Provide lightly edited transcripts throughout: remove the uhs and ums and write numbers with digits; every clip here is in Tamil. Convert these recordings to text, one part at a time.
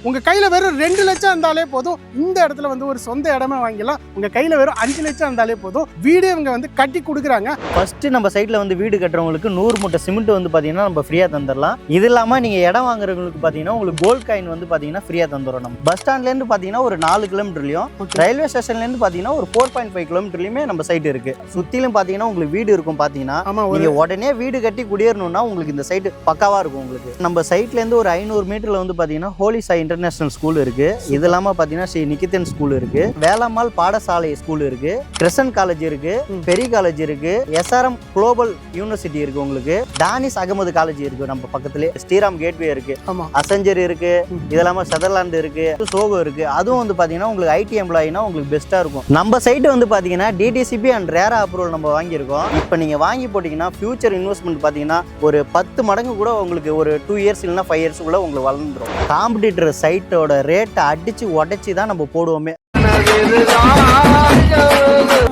உங்க கையில வெறும் 2 லட்சம் இருந்தாலே போதும் இந்த இடத்துல வந்து ஒரு சொந்த இடமே வாங்கிடலாம். உங்க கையில வெறும் 5 லட்சம் இருந்தாலே போதும் வீடே இவங்க வந்து கட்டி கொடுக்குறாங்க. ஃபர்ஸ்ட் நம்ம சைட்ல வந்து வீடு கட்டுறவங்களுக்கு 100 மூட்டை சிமெண்ட் வந்து பாத்தீங்கன்னா நம்ம ஃப்ரீயா தந்துடலாம். இது இல்லாம நீங்க இடம் வாங்குறவங்களுக்கு பாத்தீங்கன்னா உங்களுக்கு கோல்ட் காயின் வந்து பாத்தீங்கன்னா ஃப்ரீயா தந்துடும். நம்ம பஸ் ஸ்டாண்ட்ல இருந்து பாத்தீங்கன்னா ஒரு 4 கிலோமீட்டர்லயும் ரயில்வே ஸ்டேஷன்ல இருந்து பாத்தீங்கன்னா ஒரு 4.5 கிலோமீட்டர்லயுமே நம்ம சைட் இருக்கு. சுத்திலும் பாத்தீங்கன்னா உங்களுக்கு வீடு இருக்கும். பாத்தீங்கன்னா நீங்க உடனே வீடு கட்டி குடியேறணும்னா உங்களுக்கு இந்த சைட் பக்காவா இருக்கும். உங்களுக்கு நம்ம சைட்ல இருந்து ஒரு 500 மீட்டர்ல வந்து பாத்தீங்கன்னா ஹோலி சாய் இன்டர்நேஷனல் ஸ்கூல் இருக்கு. இது இல்லாம பாத்தீங்கன்னா ஸ்ரீ நிகிதன் ஸ்கூல் இருக்கு, வேலம்மாள் பாடசாலை ஸ்கூல் இருக்கு, கிருஷ்ணன் காலேஜ் இருக்கு, பெரிய காலேஜ் இருக்கு, SRM குளோபல் யூனிவர்சிட்டி இருக்கு, உங்களுக்கு டானிஸ் அகமது காலேஜ் இருக்கு, நம்ம பக்கத்துல ஸ்ரீராம் கேட்வே இருக்கு, அசஞ்சர் இருக்கு, இது இல்லாம சதர்லாந்து இருக்கு, சோகோ இருக்கு. அதுவும் வந்து பாத்தீங்கன்னா உங்களுக்கு ஐடி எம்ப்ளாயினா உங்களுக்கு பெஸ்டா இருக்கும். நம்ம சைட் வந்து பாத்தீங்கன்னா DTCP அண்ட் ரேரா அப்ரூவல் நம்ம வாங்கியிருக்கோம். இப்போ நீங்க வாங்கி போட்டீங்கன்னா ஃபியூச்சர் இன்வெஸ்ட்மெண்ட் பாத்தீங்கன்னா ஒரு 10 மடங்கு கூட உங்களுக்கு ஒரு 2 இயர்ஸ் இல்லைன்னா 5 இயர்ஸ் கூட உங்களுக்கு வளர்ந்துடும். காம்படிட்டர் சைட்டோட ரேட்டை அடிச்சு உடைச்சி தான் நம்ம போடுவோமே.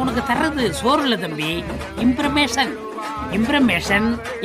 உனக்கு தர்றது சோறு இல்ல தம்பி, information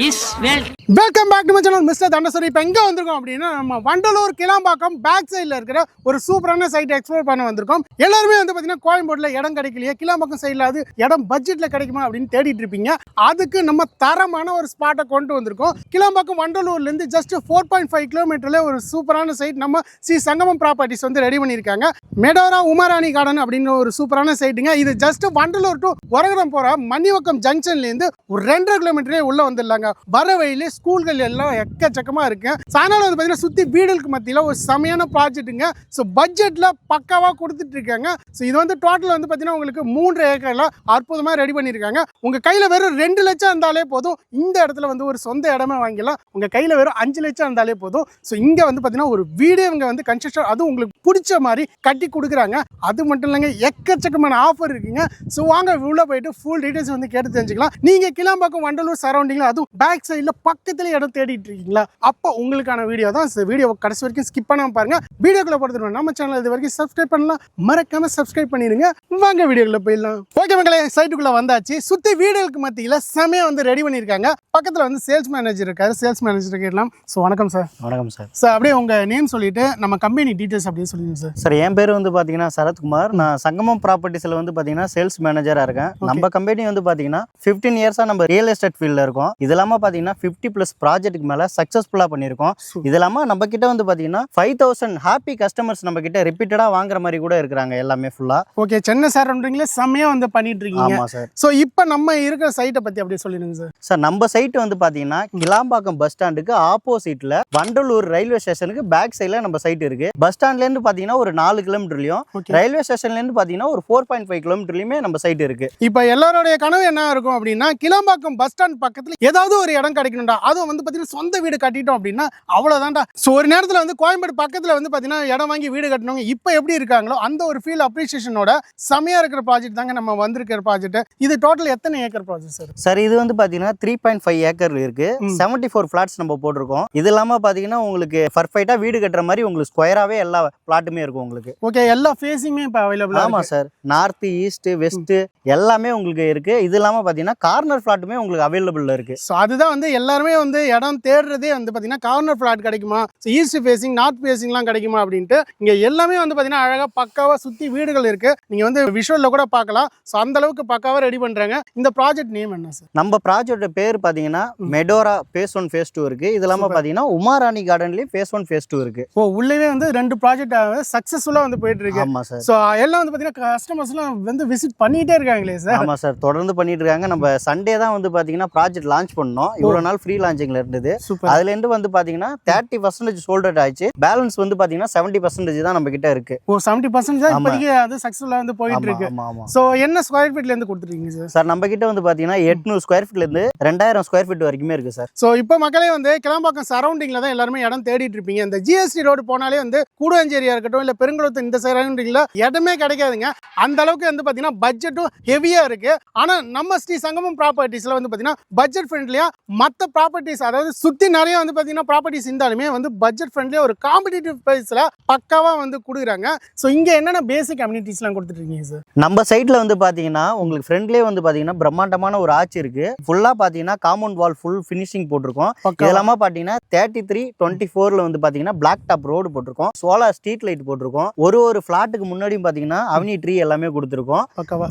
is wealth. Welcome back to my channel mister தண்டசரி. இப்போ எங்கே வந்திருக்கோம் அப்படின்னா நம்ம வண்டலூர் கிளாம்பாக்கம் பேக் சைடில் இருக்கிற ஒரு சூப்பரான சைட்டை எக்ஸ்ப்ளோர் பண்ண வந்திருக்கோம். எல்லாருமே வந்து பார்த்தீங்கன்னா கோயம்பேட்டில் இடம் கிடைக்கலையே, கிளாம்பாக்கம் சைடில் அது இடம் பட்ஜெட்டில் கிடைக்குமா அப்படின்னு தேடிட்டு இருப்பீங்க. அதுக்கு நம்ம தரமான ஒரு ஸ்பாட்டை கொண்டு வந்திருக்கோம். கிளாம்பாக்கம் வண்டலூர்லேருந்து ஜஸ்ட் 4.5 கிலோமீட்டரில் ஒரு சூப்பரான சைட் நம்ம ஸ்ரீ சங்கமம் ப்ராப்பர்ட்டிஸ் வந்து ரெடி பண்ணியிருக்காங்க. மெடோரா உமாராணி கார்டன் அப்படின்னு ஒரு சூப்பரான சைட்டுங்க. இது ஜஸ்ட் வண்டலூர் டு ஒரகடம் போகிற மணிவக்கம் ஜங்ஷன்லேருந்து ஒரு 2.5 கிலோமீட்டரே உள்ள வந்துடலாங்க. வர வழியிலே ஸ்கூல்கள் எல்லாம் எக்கச்சக்கமாக இருக்கு. சாயங்காலம் வந்து பார்த்தீங்கன்னா சுற்றி வீடுகளுக்கு மத்தியில் ஒரு செமையான ப்ராஜெக்ட்டுங்க. ஸோ பட்ஜெட்டில் பக்காவாக கொடுத்துட்டு இருக்காங்க. ஸோ இது வந்து டோட்டல் வந்து பார்த்தீங்கன்னா உங்களுக்கு 3 ஏக்கர்ல அற்புதமாக ரெடி பண்ணியிருக்காங்க. உங்கள் கையில் வெறும் 2 லட்சம் இருந்தாலே போதும் இந்த இடத்துல வந்து ஒரு சொந்த இடமே வாங்கிடலாம். உங்கள் கையில் வெறும் 5 லட்சம் இருந்தாலே போதும். ஸோ இங்கே வந்து பார்த்தீங்கன்னா ஒரு வீடே இவங்க வந்து கன்ஸ்ட்ரக்ஷன் அதுவும் உங்களுக்கு பிடிச்ச மாதிரி கட்டி கொடுக்குறாங்க. அது மட்டும் இல்லைங்க, எக்கச்சக்கமான ஆஃபர் இருக்குங்க. ஸோ வாங்க உள்ள போயிட்டு ஃபுல் டீடைல்ஸ் வந்து கேட்டு தெரிஞ்சுக்கலாம். நீங்கள் கிளாம்பாக்கம் வண்டலூர் சரௌண்டிங்ல அதுவும் பேக் சைடில் பக்கத்துல இடம் தேடிட்டு இருக்கீங்களா, அப்போ உங்களுக்கான வீடியோ தான். வீடியோ கடைசி வரைக்கும் ஸ்கிப் பண்ணாம பாருங்க. வீடியோக்குள்ள போறது நம்ம சேனல் இது வரைக்கும் சப்ஸ்கிரைப் பண்ணலாம், மறக்காம சப்ஸ்கிரைப் பண்ணிடுங்க. வாங்க வீடியோக்குள்ள போயிடலாம். ஓகே மக்களே, சைட்டுக்குள்ள வந்தாச்சு. சுத்தி வீடுகளுக்கு மத்தியில செமையா வந்து ரெடி பண்ணிருக்காங்க. பக்கத்துல வந்து சேல்ஸ் மேனேஜர் இருக்காரு. சேல்ஸ் மேனேஜர் கேட்கலாம். ஸோ வணக்கம் சார். வணக்கம் சார். சார் அப்படியே உங்க நேம் சொல்லிட்டு நம்ம கம்பெனி டீடைல்ஸ் அப்படியே சொல்லுங்க சார். சார் என் பேர் வந்து பாத்தீங்கன்னா சரத்குமார். நான் சங்கமம் ப்ராப்பர்ட்டிஸ்ல வந்து பாத்தீங்கன்னா சேல்ஸ் மேனேஜரா இருக்கேன். நம்ம கம்பெனி வந்து பாத்தீங்கன்னா 15 இயர்ஸா நம்ம ரியல் எஸ்டேட் ஃபீல்ட்ல இருக்கோம். இது இல்லாம பாத்தீங்கன்னா 50+ ப்ராஜெக்ட்டுக்கு மேல சக்சஸ்ஃபுல்லா பண்ணிருக்கோம். இது இல்லாம நம்ம கிட்ட வந்து பாத்தீங்கன்னா 5000 ஹாப்பி கஸ்டமர்ஸ் நம்ம கிட்ட ரிப்பீட்டடா வாங்குற மாதிரி கூட இருக்காங்க எல்லாமே ஃபுல்லா. ஓகே, சென்னை சரௌண்டிங்ல செமையா வந்து பண்ணிட்டு இருக்கீங்க. ஆமா சார். சோ இப்போ நம்ம இருக்கிற சைட்டை பத்தி அப்படியே சொல்லிடுங்க சார். சார் நம்ம சைட் வந்து பாத்தீங்கன்னா கிளாம்பாக்கம் பஸ் ஸ்டாண்டுக்கு ஆப்போசிட்ல வண்டலூர் ரயில்வே ஸ்டேஷனுக்கு பேக் சைடுல நம்ம சைட் இருக்கு. பஸ் ஸ்டாண்ட்ல இருந்து பாத்தீங்கன்னா ஒரு 4 கிலோமீட்டர்லயும் ரயில்வே ஸ்டேஷன்ல இருந்து பாத்தீங்கன்னா ஒரு 4.5 கிலோமீட்டர்லயுமே நம்ம சைட் இருக்கு. இப்போ எல்லாரோட கனவு என்ன இருக்கும் அப்படின்னா கிளாம்பாக்கம் பஸ் ஸ்டாண்ட் பக்கத்துல ஏதாவது ஒரு இடம் கிடைக்கணும்டா, அதுவும் வந்து பாத்தீங்கன்னா சொந்த வீடு கட்டிட்டோம் அப்படின்னா அவ்வளவுதான்டா. ஸோ ஒரு நேரத்தில் வந்து கோயம்பேடு பக்கத்துல வந்து பாத்தீங்கன்னா இடம் வாங்கி வீடு கட்டணவங்க இப்போ எப்படி இருக்காங்களோ அந்த ஒரு ஃபீல் அப்ரிசியேஷனோட செமையா இருக்கிற ப்ராஜெக்ட் தாங்க நம்ம வந்திருக்கிற ப்ராஜெக்ட். இது டோட்டல் எத்தனை ஏக்கர் ப்ராஜெக்ட் சார்? சார் இது வந்து பாத்தீங்கன்னா 3.5 ஏக்கர் இருக்கு. 74 பிளாட்ஸ் நம்ம போட்டிருக்கோம். இது இல்லாம பாத்தீங்கன்னா உங்களுக்கு பர்ஃபெக்ட்டா வீடு கட்டுற மாதிரி உங்களுக்கு ஸ்கொயராவே எல்லா பிளாட்டுமே இருக்கும் உங்களுக்கு. ஓகே, எல்லா ஃபேஸிங்குமே இப்போ அவைலபிள். ஆமா சார், நார்த் ஈஸ்ட் வெஸ்ட் எல்லாமே உங்களுக்கு இருக்கு. இது இல்லாம பாத்தீங்கன்னா கார்னர் பிளாட்டுமே உங்களுக்கு அவைலபிள் இருக்கு. ஸோ அதுதான் வந்து எல்லாருமே வந்து இடம் தேடுறதே வந்து பார்த்தீங்கன்னா கார்னர் ஃபிளாட் கிடைக்குமா, ஈஸ்ட் ஃபேசிங் நார்த் ஃபேசிங்லாம் கிடைக்குமா அப்படின்ட்டு இங்கே எல்லாமே வந்து பார்த்தீங்கன்னா அழகாக பக்காவாக சுற்றி வீடுகள் இருக்குது. நீங்கள் வந்து விஷுவலில் கூட பார்க்கலாம். ஸோ அந்த அளவுக்கு பக்காவாக ரெடி பண்ணுறாங்க. இந்த ப்ராஜெக்ட் நேம் என்ன சார்? நம்ம ப்ராஜெக்ட் பேர் பார்த்தீங்கன்னா மெடோரா ஃபேஸ் 1 ஃபேஸ் 2 இருக்குது. இது இல்லாமல் பார்த்தீங்கன்னா உமாராணி கார்டன்லேயும் ஃபேஸ் 1 ஃபேஸ் 2 இருக்குது. ஓ, உள்ளவே வந்து 2 ப்ராஜெக்ட் சக்ஸஸ்ஃபுல்லாக வந்து போயிட்டு இருக்கு. ஆமாம் சார். ஸோ எல்லாம் வந்து பார்த்தீங்கன்னா கஸ்டமர்ஸ்லாம் வந்து விசிட் பண்ணிகிட்டே இருக்காங்களே சார்? ஆமாம் சார், தொடர்ந்து பண்ணிட்டு இருக்காங்க. நம்ம சண்டே தான் வந்து பார்த்தீங்கன்னா ப்ராஜெக்ட் லான்ச் பண்ணோம். இவ்வளோ நாள் ஃப்ரீ லான்ச்சிங்ல இருந்தது. அதுல இருந்து வந்து பாத்தீங்கன்னா 30% சோல்ட் அவுட் ஆயிடுச்சு. பேலன்ஸ் வந்து பாத்தீங்கன்னா 70% தான் நம்ம கிட்ட இருக்கு. ஓ, 70% தான் இப்போதைக்கு அது சக்சஸ்ஃபுல்லா வந்து போயிட்டு இருக்கு. சோ என்ன ஸ்கொயர் ஃபீட்ல இருந்து கொடுத்துருக்கீங்க சார்? சார் நம்ம கிட்ட வந்து பாத்தீங்கன்னா 800 ஸ்கொயர் ஃபீட்ல இருந்து 2000 ஸ்கொயர் ஃபீட் வரைக்குமே இருக்கு சார். சோ இப்போ மக்களே வந்து கிளாம்பாக்கம் சரௌண்டிங்ல தான் எல்லாருமே இடம் தேடிட்டு இருப்பீங்க. இந்த GST ரோடு போனாலே வந்து கூடுவாஞ்சேரியா இருக்கட்டும் இல்ல பெருங்குளத்து இந்த சரௌண்டிங்ல இடமே கிடைக்காதுங்க. அந்த அளவுக்கு வந்து பாத்தீங்கன்னா பட்ஜெட்டும் ஹெவியா இருக்கு. ஆனா நம்ம ஸ்ரீ சங்கமம் ப்ராப்பர்ட்டிஸ்ல வந்து பாத்தீங்கன்னா பட்ஜெட் ஃப்ரெண்ட்லியா மற்ற ப்ராப்பர்ட்டிஸ், அதாவது சுற்றி நிறைய வந்து பார்த்தீங்கன்னா ப்ராப்பர்ட்டிஸ் இருந்தாலுமே வந்து பட்ஜெட் ஃப்ரெண்ட்லியாக ஒரு காம்படிட்டிவ் ப்ரைஸில் பக்காவாக வந்து கொடுக்குறாங்க. ஸோ இங்கே என்னென்ன பேசிக் அம்யூனிட்டிஸ்லாம் கொடுத்துட்ருக்கீங்க சார்? நம்ம சைட்டில் வந்து பார்த்தீங்கன்னா உங்களுக்கு ஃப்ரெண்ட்லேயே வந்து பார்த்தீங்கன்னா பிரம்மாண்டமான ஒரு ஆட்சி இருக்குது. ஃபுல்லாக பார்த்தீங்கன்னா காம்பவுண்ட் வால் ஃபுல் ஃபினிஷிங் போட்டிருக்கோம். இதெல்லாமா பார்த்தீங்கன்னா 33-24 வந்து பார்த்தீங்கன்னா பிளாக் டாப் ரோடு போட்டிருக்கோம். சோலார் ஸ்ட்ரீட் லைட் போட்டிருக்கோம். ஒரு ஃப்ளாட்டுக்கு முன்னாடியும் பார்த்தீங்கன்னா அவனி ட்ரீ எல்லாமே கொடுத்துருக்கோம்.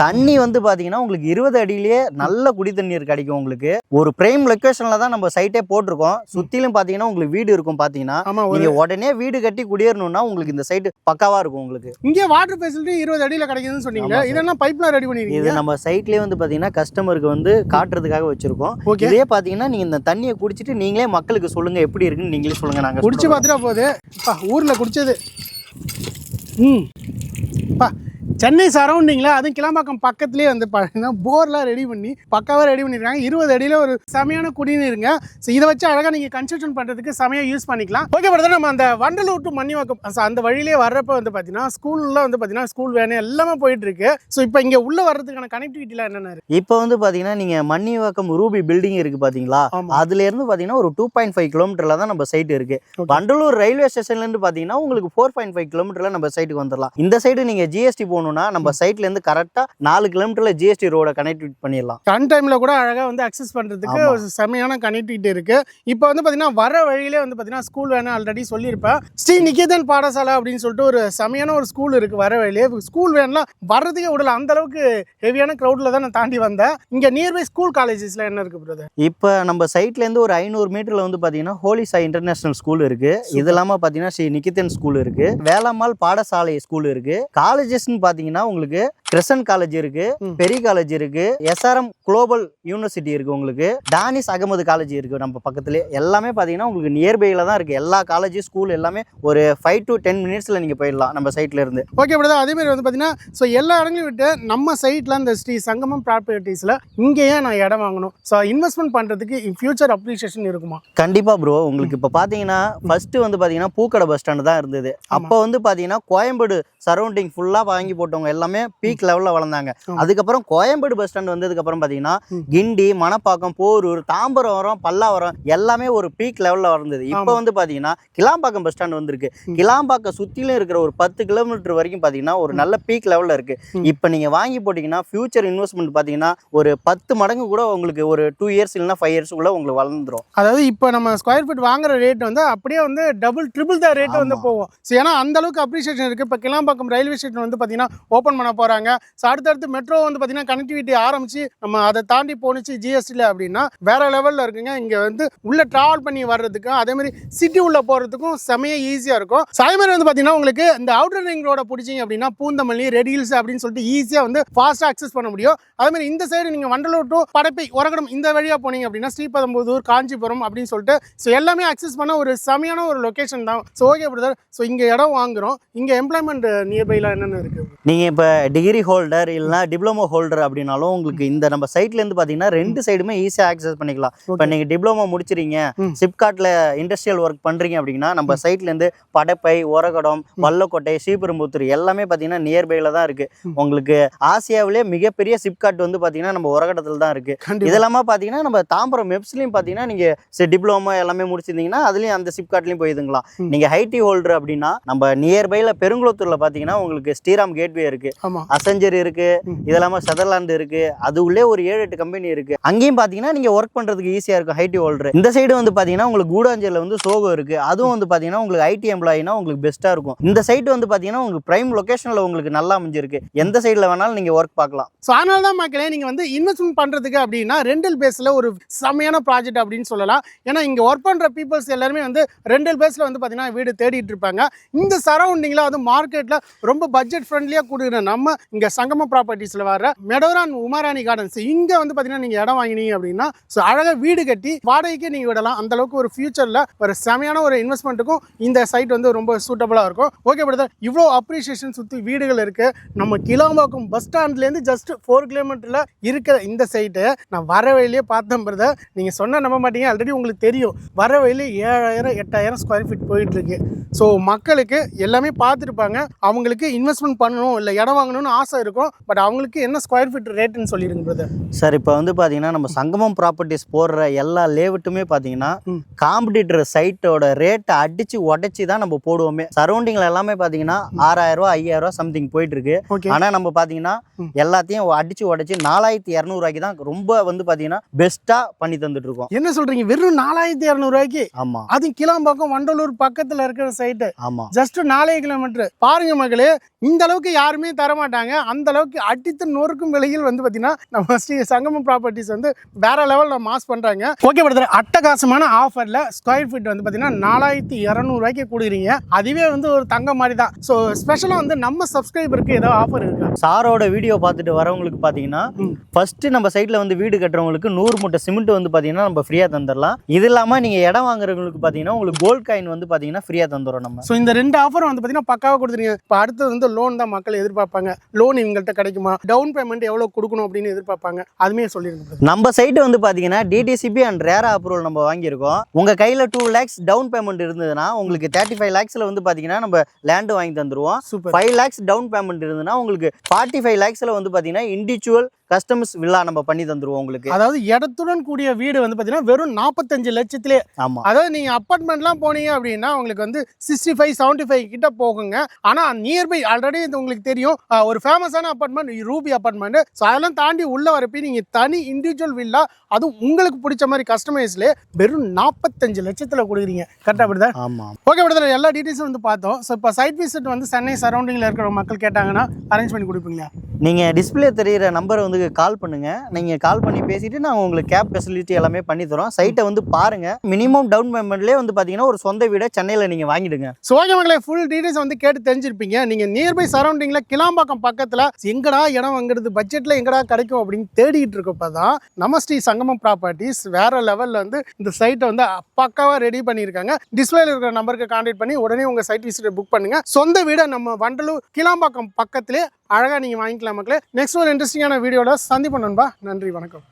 தண்ணி வந்து பார்த்தீங்கன்னா உங்களுக்கு 20 அடியிலேயே நல்ல குடி தண்ணீர் கிடைக்கும். உங்களுக்கு ஒரு பிரைம் லொகேஷன்ல தான் நம்ம சைட்டே போட்டிருக்கோம். சுத்திலும் பாத்தீங்கன்னா உங்களுக்கு வீடு இருக்கும். பாத்தீங்கன்னா நீங்க உடனே வீடு கட்டி குடியேறணும்னா உங்களுக்கு இந்த சைட் பக்காவா இருக்கும். உங்களுக்கு இங்கே வாட்டர் ஃபெசிலிட்டி 20 அடியில கிடைக்குதுன்னு சொன்னீங்க. இதெல்லாம் பைப்லாம் ரெடி பண்ணிருக்கீங்க. இது நம்ம சைட்லயே வந்து பாத்தீங்கன்னா கஸ்டமருக்கு வந்து காட்டுறதுக்காக வச்சிருக்கோம். இதே பாத்தீங்கன்னா நீங்க இந்த தண்ணியை குடிச்சிட்டு நீங்களே மக்களுக்கு சொல்லுங்க எப்படி இருக்குன்னு நீங்களே சொல்லுங்க. நாங்க குடிச்சு பார்த்துட்டா போகுது. ஊர்ல குடிச்சது சென்னை சரௌண்டிங்கில் அதுவும் கிளம்பாக்கம் பக்கத்துலேயே வந்து பார்த்தீங்கன்னா போர்லாம் ரெடி பண்ணி பக்காவாக ரெடி பண்ணியிருக்காங்க. 20 அடியில் ஒரு செமையான குடிநீருங்க. ஸோ இதை வச்சு அழகாக நீங்கள் கன்ஸ்ட்ரக்ஷன் பண்ணுறதுக்கு செமையாக யூஸ் பண்ணிக்கலாம். ஓகே பிரதர், நம்ம அந்த வண்டலூர் டு மன்னிவாக்கம் அந்த வழியிலே வர்றப்போ வந்து பார்த்தீங்கன்னா ஸ்கூல்லாம் வந்து பார்த்தீங்கன்னா ஸ்கூல் வேனு எல்லாமே போயிட்டு இருக்கு. ஸோ இப்போ இங்கே உள்ள வர்றதுக்கான கனெக்டிவிட்டிலாம் என்னென்ன இருக்கு? இப்போ வந்து பார்த்தீங்கன்னா நீங்கள் மன்னிவாக்கம் ரூபி பில்டிங் இருக்குது பார்த்தீங்களா, அதுலேருந்து பார்த்தீங்கன்னா ஒரு 2.5 கிலோமீட்டரில் தான் நம்ம சைட் இருக்குது. வண்டலூர் ரயில்வே ஸ்டேஷன்லேருந்து பார்த்தீங்கன்னா உங்களுக்கு 4.5 கிலோமீட்டரில் நம்ம சைட்டுக்கு வந்துடலாம். இந்த சைடு நீங்கள் ஜிஎஸ்டி போகணும் நம்ம சைட்ல இருந்து கரெக்டா 4 கிலோமீட்டர்ல ஜிஎஸ்டி ரோட கனெக்ட் பண்ணிடலாம். டன் டைம்ல கூட அழகா வந்து அக்சஸ் பண்றதுக்கு ஒரு செமையான கனெக்டிவிட்டி இருக்கு. இப்போ வந்து பாத்தீங்கன்னா வர வழியிலே வந்து பாத்தீங்கன்னா ஸ்கூல் வேணும் ஆல்ரெடி சொல்லியிருப்பேன். ஸ்ரீ நிகேதன் பாடசாலை அப்படின்னு சொல்லிட்டு ஒரு செமையான ஒரு ஸ்கூல் இருக்கு. வர வழியிலே ஸ்கூல் வேன்லாம் வர்றதுக்கே விடல, அந்த அளவுக்கு ஹெவியான கிரௌட்ல தான் நான் தாண்டி வந்தேன். இங்க நியர்பை ஸ்கூல் காலேஜஸ்ல என்ன இருக்கு பிரதர்? இப்போ நம்ம சைட்ல இருந்து ஒரு 500 மீட்டர்ல வந்து பாத்தீங்கன்னா ஹோலி சாய் இன்டர்நேஷனல் ஸ்கூல் இருக்கு. இது இல்லாம பாத்தீங்கன்னா ஸ்ரீ நிகேதன் ஸ்கூல் இருக்கு. வேலம்மாள் பாடசாலை ஸ்கூல் இருக்கு. காலேஜஸ்ன்னு பாத்தீங்கன்னா உங்களுக்கு கிரசன் காலேஜ் இருக்கு, பெரிய காலேஜ் இருக்கு, எஸ்ஆர்எம் குளோபல் யூனிவர்சிட்டி இருக்கு, உங்களுக்கு டானிஸ் அகமது காலேஜ் இருக்கு நம்ம பக்கத்துலேயே. எல்லாமே பார்த்தீங்கன்னா உங்களுக்கு நியர்பைல தான் இருக்கு. எல்லா காலேஜ் ஸ்கூல் எல்லாமே ஒரு 5 to 10 மினிட்ஸ்ல நீங்க போயிடலாம் நம்ம சைட்ல இருந்து. ஓகே பிரதர், அதே மாதிரி வந்து பார்த்தீங்கன்னா ஸோ எல்லா இடங்களையும் விட்டு நம்ம சைட்ல இந்த ஸ்ரீ சங்கமம் ப்ராப்பர்ட்டிஸ்ல இங்கேயே நான் இடம் வாங்கணும். ஸோ இன்வெஸ்ட்மெண்ட் பண்றதுக்கு ஃபியூச்சர் அப்ரிசியேஷன் இருக்குமா? கண்டிப்பா ப்ரோ. உங்களுக்கு இப்போ பார்த்தீங்கன்னா ஃபர்ஸ்ட் வந்து பார்த்தீங்கன்னா பூக்கடை பஸ் ஸ்டாண்டு தான் இருந்தது. அப்போ வந்து பார்த்தீங்கன்னா கோயம்பேடு சரௌண்டிங் ஃபுல்லா வாங்கி போட்டவங்க எல்லாமே பீக் லெவல்ல வளர்ந்தாங்க. அதுக்கப்புறம் கோயம்பேடு பஸ் ஸ்டாண்ட் வந்ததுக்கு அப்புறம் பாத்தீங்கன்னா கிண்டி, மணப்பாக்கம், போரூர், தாம்பரம், பல்லாவரம் எல்லாமே ஒரு பீக் லெவல்ல வளர்ந்தது. இப்போ வந்து பாத்தீங்கன்னா கிளாம்பாக்கம் பஸ் ஸ்டாண்ட் வந்திருக்கு. கிளாம்பாக்கம் சுத்திலும் இருக்கிற ஒரு 10 கிலோமீட்டர் வரைக்கும் பாத்தீங்கன்னா ஒரு நல்ல பீக் லெவல்ல இருக்கு. இப்போ நீங்க வாங்கி போட்டீங்கன்னா ஃபியூச்சர் இன்வெஸ்ட்மெண்ட் பாத்தீங்கன்னா ஒரு 10 மடங்கு கூட உங்களுக்கு ஒரு 2 இயர்ஸ் இல்லைன்னா 5 இயர்ஸ் கூட உங்களுக்கு வளர்ந்துரும். அதாவது இப்போ நம்ம ஸ்கொயர் ஃபீட் வாங்குற ரேட் வந்து அப்படியே வந்து டபுள் ட்ரிபிள் த ரேட் வந்து போகும். ஸோ ஏன்னா அந்த அளவுக்கு அப்ரிசியேஷன் இருக்கு. இப்போ கிளாம்பாக்கம் ரயில்வே ஸ்டேஷன் வந்து பாத்தீங்கன்னா ஓப்பன் பண்ண போறாங்க. ஸோ அடுத்தடுத்து மெட்ரோ வந்து பார்த்தீங்கன்னா கனெக்டிவிட்டி ஆரம்பிச்சு நம்ம அதை தாண்டி போணுச்சு ஜிஎஸ்டியில் அப்படின்னா வேற லெவலில் இருக்குங்க. இங்கே வந்து உள்ள ட்ராவல் பண்ணி வர்றதுக்கும் அதே மாதிரி சிட்டி உள்ள போகிறதுக்கும் செமையாக ஈஸியாக இருக்கும். ஸோ அதே மாதிரி வந்து பார்த்தீங்கன்னா உங்களுக்கு இந்த அவுட்டர் ரிங் ரோட பிடிச்சிங்க அப்படின்னா பூந்தமல்லி, ரெட் ஹில்ஸ் அப்படின்னு சொல்லிட்டு ஈஸியாக வந்து ஃபாஸ்ட்டாக அக்சஸ் பண்ண முடியும். அதே மாதிரி இந்த சைடு நீங்கள் வண்டலூர் டு படப்பை, ஒரகடம் இந்த வழியாக போனீங்க அப்படின்னா ஸ்ரீபெரும்புதூர், காஞ்சிபுரம் அப்படின்னு சொல்லிட்டு ஸோ எல்லாமே அக்சஸ் பண்ண ஒரு செமையான ஒரு லொக்கேஷன் தான். ஸோ ஓகே பிரதர், ஸோ இங்கே இடம் வாங்குறோம். இங்கே எம்ப்ளாய்மெண்ட் நியர்பைலாம் என்னென்ன இருக்குது? நீங்கள் இப்போ டிகிரி ஹோல்டர் இல்லைனா டிப்ளமோ ஹோல்டர் அப்படின்னாலும் உங்களுக்கு இந்த நம்ம சைட்ல இருந்து பார்த்தீங்கன்னா 2 சைடுமே ஈஸியாக ஆக்சஸ் பண்ணிக்கலாம். இப்போ நீங்கள் டிப்ளமோ முடிச்சிருங்க, சிப்காட்டில் இண்டஸ்ட்ரியல் ஒர்க் பண்ணுறீங்க அப்படின்னா நம்ம சைட்லேருந்து படப்பை, ஒரகடம், வல்லக்கோட்டை, ஸ்ரீபெரும்புத்தூர் எல்லாமே பார்த்தீங்கன்னா நியர்பைல தான் இருக்கு. உங்களுக்கு ஆசியாவிலே மிகப்பெரிய சிப்காட் வந்து பார்த்தீங்கன்னா நம்ம ஒரகடத்தில் தான் இருக்கு. இதெல்லாம் பார்த்தீங்கன்னா நம்ம தாம்பரம் மெப்ஸ்லையும் பார்த்தீங்கன்னா நீங்கள் டிப்ளமோ எல்லாமே முடிச்சிருந்தீங்கன்னா அதுலேயும் அந்த சிப்காட்லையும் போயிருந்துங்களா. நீங்கள் ஐடி ஹோல்டர் அப்படின்னா நம்ம நியர்பைல பெருங்குளத்தூரில் பார்த்தீங்கன்னா உங்களுக்கு ஸ்ரீராம் கேட்வே இருக்கு, அசஞ்சர் இருக்கு, இதெல்லாம சதர்லாந்து இருக்கு. அது உள்ளே ஒரு 7-8 கம்பெனி இருக்கு. அங்கேயும் பாத்தீங்கன்னா நீங்க ஒர்க் பண்றதுக்கு ஈஸியா இருக்கும் ஐடி ஹோல்டர். இந்த சைடு வந்து பாத்தீங்கன்னா உங்களுக்கு கூடாஞ்சேரியில வந்து சோகோ இருக்கு. அதுவும் வந்து பாத்தீங்கன்னா உங்களுக்கு ஐடி எம்ப்ளாயினா உங்களுக்கு பெஸ்டா இருக்கும். இந்த சைடு வந்து பாத்தீங்கன்னா உங்களுக்கு பிரைம் லொகேஷன்ல உங்களுக்கு நல்லா அமைஞ்சிருக்கு. எந்த சைடுல வேணாலும் நீங்க ஒர்க் பார்க்கலாம். ஸோ அதனால தான் மக்களே நீங்க வந்து இன்வெஸ்ட்மெண்ட் பண்றதுக்கு அப்படின்னா ரெண்டல் பேஸ்ல ஒரு செமையான ப்ராஜெக்ட் அப்படின்னு சொல்லலாம். ஏன்னா இங்க ஒர்க் பண்ற பீப்புள்ஸ் எல்லாருமே வந்து ரெண்டல் பேஸ்ல வந்து பாத்தீங்கன்னா வீடு தேடிட்டு இருப்பாங்க. இந்த சரௌண்டிங்ல வந்து மார்க்கெட்ல ரொம்ப பட்ஜெட் ஃப்ரெண்ட்லியா கொடுக்குற நம்ம இங்க சங்கமம் ப்ராப்பர்ட்டிஸ்ல வர மெடோரான் உமாராணி கார்டன்ஸ் இங்க வந்து பாத்தீங்கன்னா நீங்க இடம் வாங்கினீங்க அப்படின்னா ஸோ அழகா வீடு கட்டி வாடகைக்கு நீங்க விடலாம். அந்த அளவுக்கு ஒரு ஃபியூச்சர்ல ஒரு செமையான ஒரு இன்வெஸ்ட்மெண்ட்டுக்கும் இந்த சைட் வந்து ரொம்ப சூட்டபிளா இருக்கும். ஓகே பிரதர், இவ்வளோ அப்ரிசியேஷன் சுற்றி வீடுகள் இருக்கு. நம்ம கிளாம்பாக்கம் பஸ் ஸ்டாண்ட்லேருந்து ஜஸ்ட் 4 கிலோமீட்டர்ல இருக்கிற இந்த சைட்டு நான் வர வழியிலே பார்த்தேன் பிரதர். நீங்க சொன்ன நம்ப மாட்டீங்க, ஆல்ரெடி உங்களுக்கு தெரியும் வர வழியிலே 7000-8000 ஸ்கொயர் ஃபீட் போயிட்டு இருக்கு. ஸோ மக்களுக்கு எல்லாமே பார்த்துருப்பாங்க. அவங்களுக்கு இன்வெஸ்ட்மெண்ட் பண்ணணும் வாங்கணும் இல்லை இடம் வாங்கணும்னு ஆசை இருக்கும். பட் அவங்களுக்கு என்ன ஸ்கொயர் ஃபீட் ரேட்டுன்னு சொல்லிடுங்க பிரதர். சார் இப்போ வந்து பார்த்தீங்கன்னா நம்ம சங்கமம் ப்ராப்பர்ட்டிஸ் போடுற எல்லா லேவுட்டுமே பார்த்தீங்கன்னா காம்படிட்டர் சைட்டோட ரேட்டை அடிச்சு உடைச்சி தான் நம்ம போடுவோமே. சரௌண்டிங்ல எல்லாமே பார்த்தீங்கன்னா 6000 ரூபா 5000 ரூபா சம்திங் போயிட்டு இருக்கு. ஆனால் நம்ம பார்த்தீங்கன்னா எல்லாத்தையும் அடிச்சு உடைச்சு 4200 ரூபாய்க்கு தான் ரொம்ப வந்து பார்த்தீங்கன்னா பெஸ்ட்டாக பண்ணி தந்துட்டு இருக்கோம். என்ன சொல்றீங்க? வெறும் 4200 ரூபாய்க்கு? ஆமா, அது கிளாம்பாக்கம் வண்டலூர் பக்கத்துல இருக்கிற சைட்டு. ஆமா, ஜஸ்ட் 4 கிலோமீட்டர். பாருங்க மகளே, இந்த அளவுக்கு யாருமே தரமாட்டாங்க. அந்த அளவுக்கு அடித்து நொறுக்கும் விலையில் வந்து பார்த்தீங்கன்னா நம்ம ஸ்ரீ சங்கமம் ப்ராப்பர்ட்டிஸ் வந்து வேற லெவலில் மாஸ் பண்ணுறாங்க. ஓகே பிரதர், அட்டகாசமான ஆஃபரில் ஸ்கொயர் ஃபீட் வந்து பார்த்தீங்கன்னா 4200 ரூபாய்க்கு கொடுக்குறீங்க. அதுவே வந்து ஒரு தங்க மாதிரி தான். ஸோ ஸ்பெஷலாக வந்து நம்ம சப்ஸ்கிரைபருக்கு ஏதோ ஆஃபர் இருக்கு. சாரோட வீடியோ பார்த்துட்டு வரவங்களுக்கு பார்த்தீங்கன்னா ஃபர்ஸ்ட் நம்ம சைட்டில் வந்து வீடு கட்டுறவங்களுக்கு 100 மூட்டை சிமெண்ட் வந்து பார்த்தீங்கன்னா நம்ம ஃப்ரீயாக தந்துடலாம். இது இல்லாமல் நீங்கள் இடம் வாங்குறவங்களுக்கு பார்த்தீங்கன்னா உங்களுக்கு கோல்ட் காயின் வந்து பார்த்தீங்கன்னா ஃப்ரீயாக தந்துடும் நம்ம. ஸோ இந்த 2 ஆஃபர் வந்து பார்த்தீங்கன்னா பக்காவாக கொடுத்துருங்க. இப்போ அடுத்தது வந்து லோன் தான் மக்கள் எதிர்பார்ப்பாங்க. லோன் இவங்கள்ட்ட கிடைக்குமா, டவுன் பேமெண்ட் எவ்வளோ கொடுக்கணும் அப்படின்னு எதிர்பார்ப்பாங்க. அதுமே சொல்லிடுங்க. நம்ம சைட்டு வந்து பார்த்தீங்கன்னா டிடிசிபி அண்ட் ரேரா அப்ரூவல் நம்ம வாங்கியிருக்கோம். உங்கள் கையில் 2 lakhs டவுன் பேமெண்ட் இருந்ததுன்னா உங்களுக்கு 35 lakhsல வந்து பார்த்தீங்கன்னா நம்ம லேண்டு வாங்கி தந்துருவோம். 5 lakhs டவுன் பேமெண்ட் இருந்ததுன்னா உங்களுக்கு 45 lakhsல வந்து பார்த்தீங்கன்னா இண்டிவிஜுவல் கஸ்டமர்ஸ் வில்லா நம்ம பண்ணி தந்துருவோம் உங்களுக்கு. அதாவது இடத்துடன் கூடிய வீடு வந்து பார்த்தீங்கன்னா வெறும் 45 லட்சத்திலே. ஆமா, அதாவது நீங்கள் அப்பார்ட்மெண்ட்லாம் போனீங்க அப்படின்னா உங்களுக்கு வந்து 65-75 கிட்ட போகுங்க. ஆனால் நியர்பை ஆல்ரெடி உங்களுக்கு தெரியும் ஒரு ஃபேமஸான அப்பார்ட்மெண்ட் ரூபி அப்பார்ட்மெண்ட். ஸோ அதெல்லாம் தாண்டி உள்ள வரப்பி நீங்கள் தனி இண்டிவிஜுவல் வில்லா, அதுவும் உங்களுக்கு பிடிச்ச மாதிரி கஸ்டமைஸ்லேயே வெறும் 45 லட்சத்தில் கொடுக்குறீங்க. கரெக்டாக அப்படிதான்? ஆமாம். ஓகே பிரதர், எல்லா டீட்டெயில்ஸும் வந்து பார்த்தோம். ஸோ இப்போ சைட் விசிட் வந்து சென்னை சரௌண்டிங்கில் இருக்கிற மக்கள் கேட்டாங்கன்னா அரேஞ்ச் பண்ணி கொடுப்பீங்களா? நீங்கள் டிஸ்பிளே தெரியிற நம்பரை வந்து கால் பண்ணுங்க. நீங்கள் கால் பண்ணி பேசிட்டு நாங்கள் உங்களுக்கு கேப் ஃபெசிலிட்டி எல்லாமே பண்ணி தரோம். சைட்டை வந்து பாருங்க. மினிமம் டவுன் பேமெண்ட்லேயே வந்து பார்த்தீங்கன்னா ஒரு சொந்த வீடை சென்னையில் நீங்கள் வாங்கிடுங்க. ஸோ ஓகே மக்களே, ஃபுல் டீடைல்ஸ் வந்து கேட்டு தெரிஞ்சிருப்பீங்க. நீங்கள் நியர்பை சரௌண்டிங்கில் கிளாம்பாக்கம் பக்கத்தில் எங்கடா இடம் வாங்குறது, பட்ஜெட்டில் எங்கடா கிடைக்கும் அப்படின்னு தேடிட்டு இருக்கப்போ தான் நம்ம ஸ்ரீ சங்கமம் ப்ராப்பர்ட்டிஸ் வேற லெவலில் வந்து இந்த சைட்டை வந்து பக்காவாக ரெடி பண்ணியிருக்காங்க. டிஸ்பிளேல இருக்கிற நம்பருக்கு கான்டாக்ட் பண்ணி உடனே உங்கள் சைட் விசிட்டை புக் பண்ணுங்க. சொந்த வீடை நம்ம வண்டலூர் கிளாம்பாக்கம் பக்கத்திலே அழகாக நீங்கள் வாங்கிக்கலாம் மக்களே. நெக்ஸ்ட் ஒரு இன்ட்ரெஸ்டிங்கான வீடியோட சந்திப்போம் நண்பா. நன்றி, வணக்கம்.